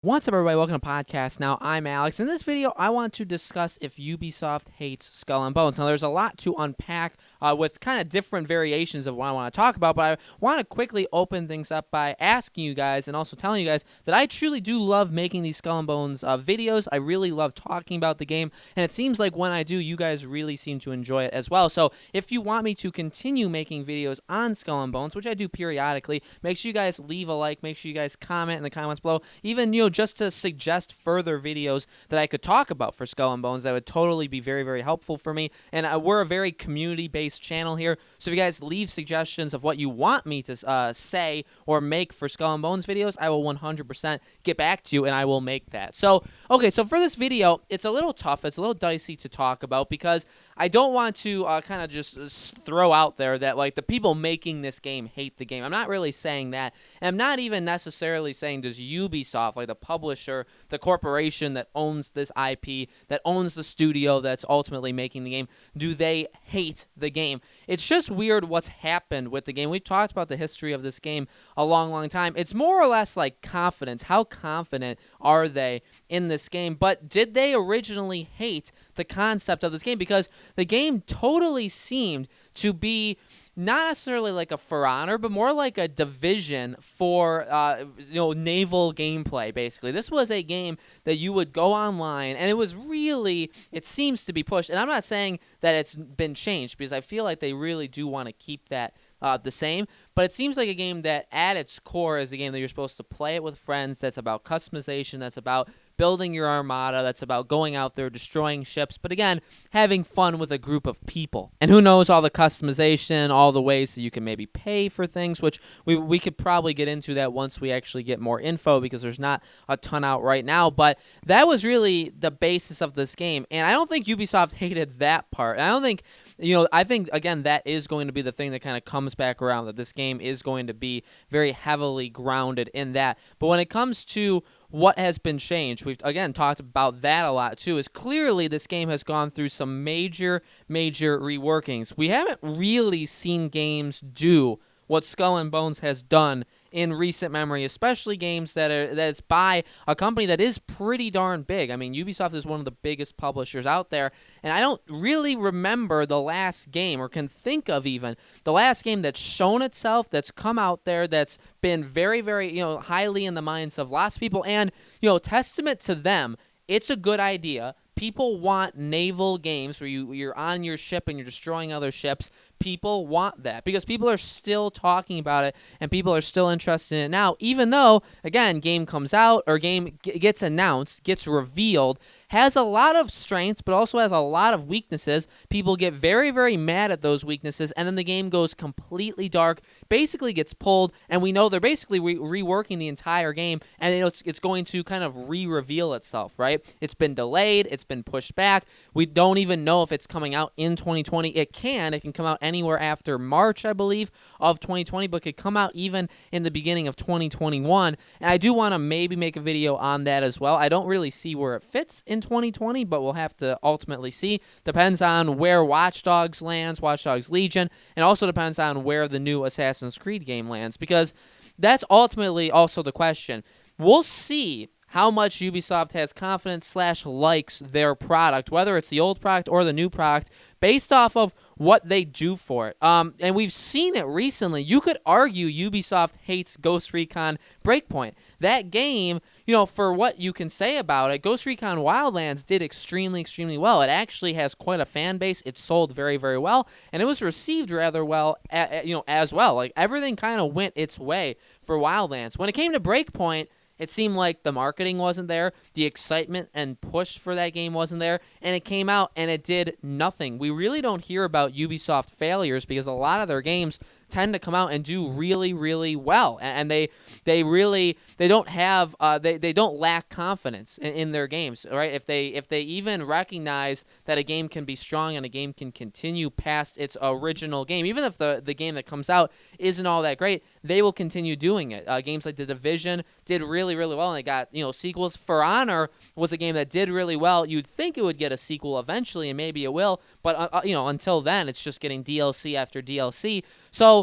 What's up, everybody? Welcome to Podcast Now. I'm Alex. In this video, I want to discuss if Ubisoft hates Skull and Bones. Now, there's a lot to unpack with kind of different variations of what I want to talk about, but I want to quickly open things up by asking you guys and also telling you guys that I truly do love making these Skull and Bones videos. I really love talking about the game, and it seems like when I do, you guys really seem to enjoy it as well. So if you want me to continue making videos on Skull and Bones, which I do periodically, make sure you guys leave a like, make sure you guys comment in the comments below, even, just to suggest further videos that I could talk about for Skull and Bones. That would totally be very, very helpful for me. And we're a very community-based channel here, so if you guys leave suggestions of what you want me to say or make for Skull and Bones videos, I will 100% get back to you, and I will make that. So, okay, so for this video, it's a little tough. It's a little dicey to talk about because I don't want to kind of just throw out there that, like, the people making this game hate the game. I'm not really saying that, and I'm not even necessarily saying does Ubisoft, like the publisher, the corporation that owns this IP, that owns the studio that's ultimately making the game, do they hate the game? It's just weird what's happened with the game. We've talked about the history of this game a long, long time. It's more or less like confidence. How confident are they in this game? But did they originally hate the concept of this game? Because the game totally seemed to be not necessarily like a For Honor, but more like a division for naval gameplay. Basically, this was a game that you would go online, and it was really, it seems to be pushed. And I'm not saying that it's been changed, because I feel like they really do want to keep that the same, but it seems like a game that at its core is a game that you're supposed to play it with friends, that's about customization, that's about building your armada, that's about going out there, destroying ships, but again, having fun with a group of people. And who knows, all the customization, all the ways that you can maybe pay for things, which we could probably get into that once we actually get more info, because there's not a ton out right now, but that was really the basis of this game, and I don't think Ubisoft hated that part. And I don't think, I think, again, that is going to be the thing that kind of comes back around, that this game is going to be very heavily grounded in that. But when it comes to what has been changed, we've, again, talked about that a lot, too, is clearly this game has gone through some major, major reworkings. We haven't really seen games do what Skull and Bones has done in recent memory, especially games that's by a company that is pretty darn big. I mean, Ubisoft is one of the biggest publishers out there, and I don't really remember the last game, or can think of even the last game that's shown itself, that's come out there, that's been very, very, highly in the minds of lots of people, and, testament to them. It's a good idea. People want naval games where you're on your ship and you're destroying other ships. People want that because people are still talking about it and people are still interested in it now, even though, again, game comes out or game gets announced, gets revealed, has a lot of strengths but also has a lot of weaknesses. People get very, very mad at those weaknesses, and then the game goes completely dark, basically gets pulled, and we know they're basically reworking the entire game, and it's going to kind of re-reveal itself, right? It's been delayed, it's been pushed back. We don't even know if it's coming out in 2020. It can come out anywhere after March, I believe, of 2020, but could come out even in the beginning of 2021. And I do want to maybe make a video on that as well. I don't really see where it fits in 2020, but we'll have to ultimately see. Depends on where Watch Dogs lands, Watch Dogs Legion, and also depends on where the new Assassin's Creed game lands, because that's ultimately also the question. We'll see how much Ubisoft has confidence / likes their product, whether it's the old product or the new product, based off of what they do for it. And we've seen it recently. You could argue Ubisoft hates Ghost Recon Breakpoint. That game, for what you can say about it, Ghost Recon Wildlands did extremely, extremely well. It actually has quite a fan base. It sold very, very well, and it was received rather well, as well. Like, everything kind of went its way for Wildlands. When it came to Breakpoint, it seemed like the marketing wasn't there, the excitement and push for that game wasn't there, and it came out and it did nothing. We really don't hear about Ubisoft failures because a lot of their games tend to come out and do really, really well, and they don't have they don't lack confidence in their games, right? If they even recognize that a game can be strong and a game can continue past its original game, even if the game that comes out isn't all that great, they will continue doing it. Games like The Division did really, really well, and they got sequels. For Honor was a game that did really well. You'd think it would get a sequel eventually, and maybe it will, but until then, it's just getting DLC after DLC. So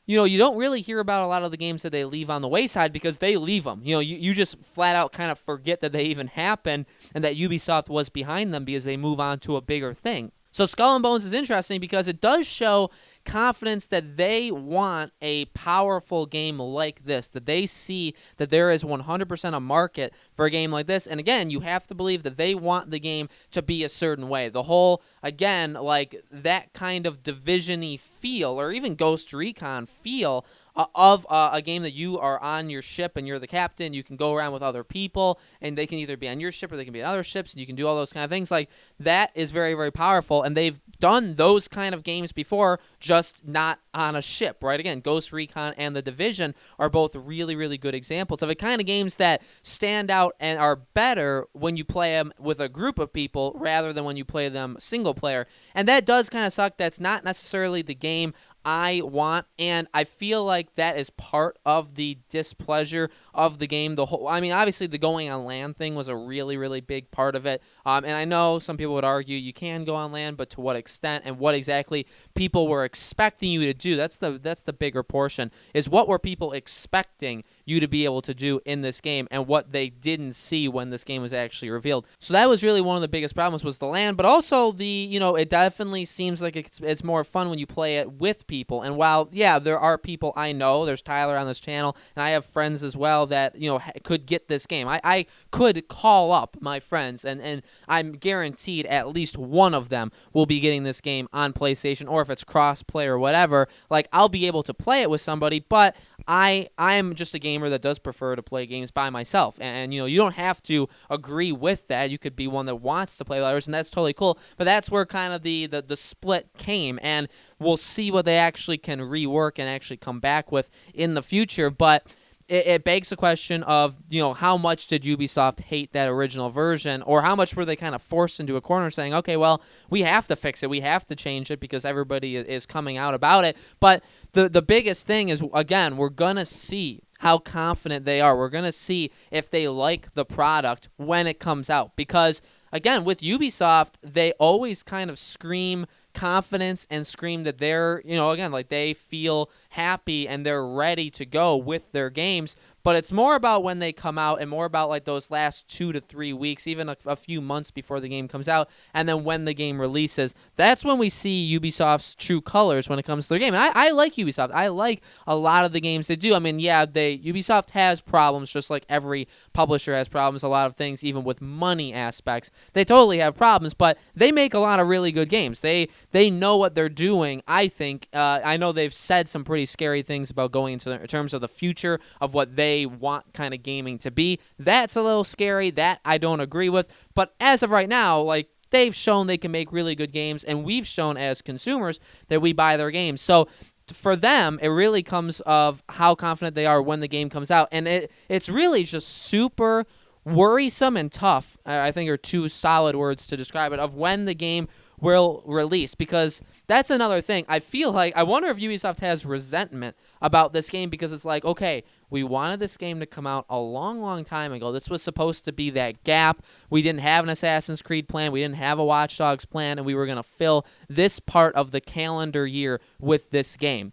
you don't really hear about a lot of the games that they leave on the wayside because they leave them. You just flat out kind of forget that they even happened and that Ubisoft was behind them because they move on to a bigger thing. So Skull and Bones is interesting because it does show confidence that they want a powerful game like this, that they see that there is 100% a market for a game like this. And again, you have to believe that they want the game to be a certain way. The whole, again, like that kind of Division-y feel, or even Ghost Recon feel of a game that you are on your ship and you're the captain. You can go around with other people, and they can either be on your ship or they can be on other ships, and you can do all those kind of things. Like, that is very, very powerful, and they've done those kind of games before, just not on a ship, right? Again, Ghost Recon and The Division are both really, really good examples of the kind of games that stand out and are better when you play them with a group of people rather than when you play them single player. And that does kind of suck. That's not necessarily the game I want, and I feel like that is part of the displeasure of the game. Obviously the going on land thing was a really, really big part of it, and I know some people would argue you can go on land, but to what extent and what exactly people were expecting you to do. That's the bigger portion, is what were people expecting you to be able to do in this game and what they didn't see when this game was actually revealed. So that was really one of the biggest problems, was the land, but also it definitely seems like it's more fun when you play it with people. And while, yeah, there are people I know, there's Tyler on this channel, and I have friends as well that, could get this game. I could call up my friends, and I'm guaranteed at least one of them will be getting this game on PlayStation, or if it's cross-play or whatever, like, I'll be able to play it with somebody, but I'm just a gamer that does prefer to play games by myself, and you don't have to agree with that. You could be one that wants to play with others, and that's totally cool, but that's where kind of the split came, and we'll see what they actually can rework and actually come back with in the future. But it begs the question of, how much did Ubisoft hate that original version, or how much were they kind of forced into a corner saying, okay, well, we have to fix it, we have to change it because everybody is coming out about it. But the biggest thing is, again, we're going to see how confident they are. We're going to see if they like the product when it comes out, because, again, with Ubisoft, they always kind of scream confidence and scream that they're, again, like they feel happy and they're ready to go with their games. But it's more about when they come out and more about like those last 2 to 3 weeks, even a few months before the game comes out, and then when the game releases. That's when we see Ubisoft's true colors when it comes to their game. And I like Ubisoft. I like a lot of the games they do. I mean, yeah, Ubisoft has problems, just like every publisher has problems. A lot of things, even with money aspects, they totally have problems. But they make a lot of really good games. They know what they're doing, I think. I know they've said some pretty scary things about going into in terms of the future of what they want kind of gaming to be. That's a little scary. That I don't agree with. But as of right now, like, they've shown they can make really good games, and we've shown as consumers that we buy their games. So for them, it really comes of how confident they are when the game comes out. And it's really just super worrisome and tough, I think, are two solid words to describe it, of when the game will release, because that's another thing. I feel like, I wonder if Ubisoft has resentment about this game, because it's like, okay, we wanted this game to come out a long, long time ago. This was supposed to be that gap. We didn't have an Assassin's Creed plan. We didn't have a Watch Dogs plan, and we were going to fill this part of the calendar year with this game.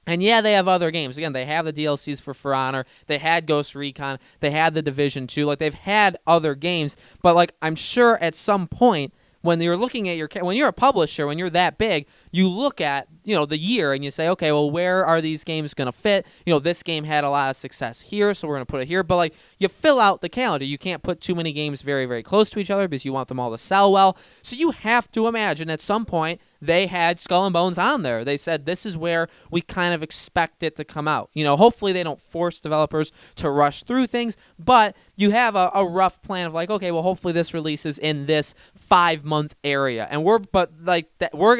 And yeah, they have other games. Again, they have the DLCs for Honor. They had Ghost Recon. They had The Division 2. Like, they've had other games, but like, I'm sure at some point, when you're looking at when you're a publisher, when you're that big, you look at, the year and you say, okay, well, where are these games going to fit? This game had a lot of success here, so we're going to put it here. But like, you fill out the calendar. You can't put too many games very, very close to each other because you want them all to sell well. So you have to imagine at some point they had Skull and Bones on there. They said, this is where we kind of expect it to come out. Hopefully they don't force developers to rush through things, but you have a rough plan of like, okay, well, hopefully this releases in this 5-month area. And we're going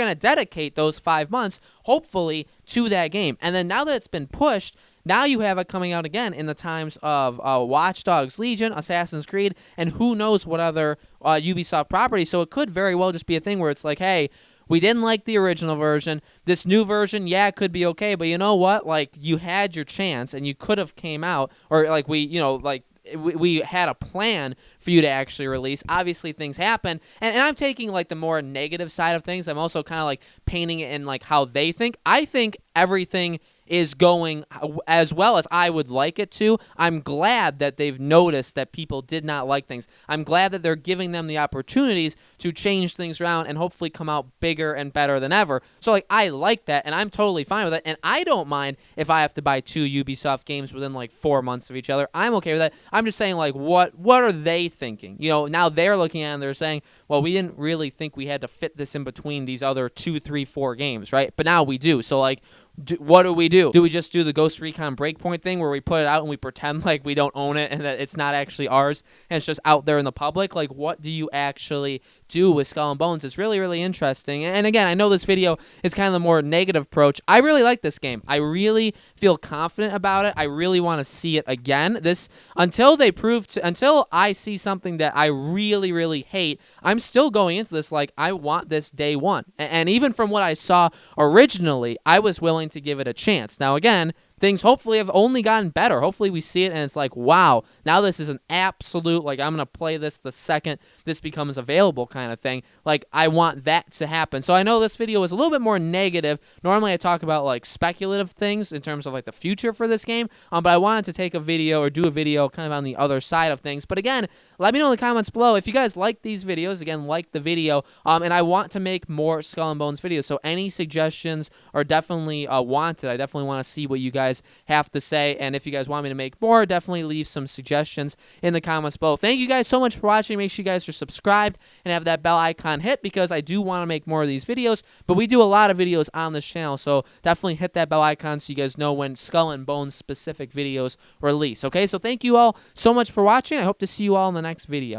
to dedicate those 5 months, hopefully, to that game. And then now that it's been pushed, now you have it coming out again in the times of Watch Dogs Legion, Assassin's Creed, and who knows what other Ubisoft properties. So it could very well just be a thing where it's like, hey, we didn't like the original version. This new version, yeah, it could be okay, but you know what? Like, you had your chance, and you could have came out, or like we had a plan for you to actually release. Obviously, things happen, and I'm taking like the more negative side of things. I'm also kind of like painting it in like how they think. I think everything is going as well as I would like it to. I'm glad that they've noticed that people did not like things. I'm glad that they're giving them the opportunities to change things around and hopefully come out bigger and better than ever. So, like, I like that, and I'm totally fine with it. And I don't mind if I have to buy 2 Ubisoft games within, like, 4 months of each other. I'm okay with that. I'm just saying, like, what are they thinking? You know, now they're looking at it and they're saying, well, we didn't really think we had to fit this in between these other 2, 3, 4 games, right? But now we do. So, like, what do we do? Do we just do the Ghost Recon Breakpoint thing where we put it out and we pretend like we don't own it and that it's not actually ours and it's just out there in the public? Like, what do you actually do with Skull and Bones? It's really, really interesting. And again, I know this video is kind of the more negative approach. I really like this game. I really feel confident about it. I really want to see it again. Until I see something that I really, really hate, I'm still going into this like I want this day one. And even from what I saw originally, I was willing to give it a chance. Now, again, things hopefully have only gotten better. Hopefully we see it and it's like, wow, now this is an absolute, like, I'm going to play this the second this becomes available kind of thing. Like, I want that to happen. So I know this video is a little bit more negative. Normally I talk about, like, speculative things in terms of, like, the future for this game, but I wanted to take a video or do a video kind of on the other side of things. But again, let me know in the comments below if you guys like these videos. Again, like the video, and I want to make more Skull and Bones videos. So any suggestions are definitely wanted. I definitely want to see what you guys have to say, and if you guys want me to make more, definitely leave some suggestions in the comments below. Thank you guys so much for watching. Make sure you guys are subscribed and have that bell icon hit because I do want to make more of these videos, but we do a lot of videos on this channel, so definitely hit that bell icon so you guys know when Skull and Bones specific videos release. Okay, so thank you all so much for watching. I hope to see you all in the next video.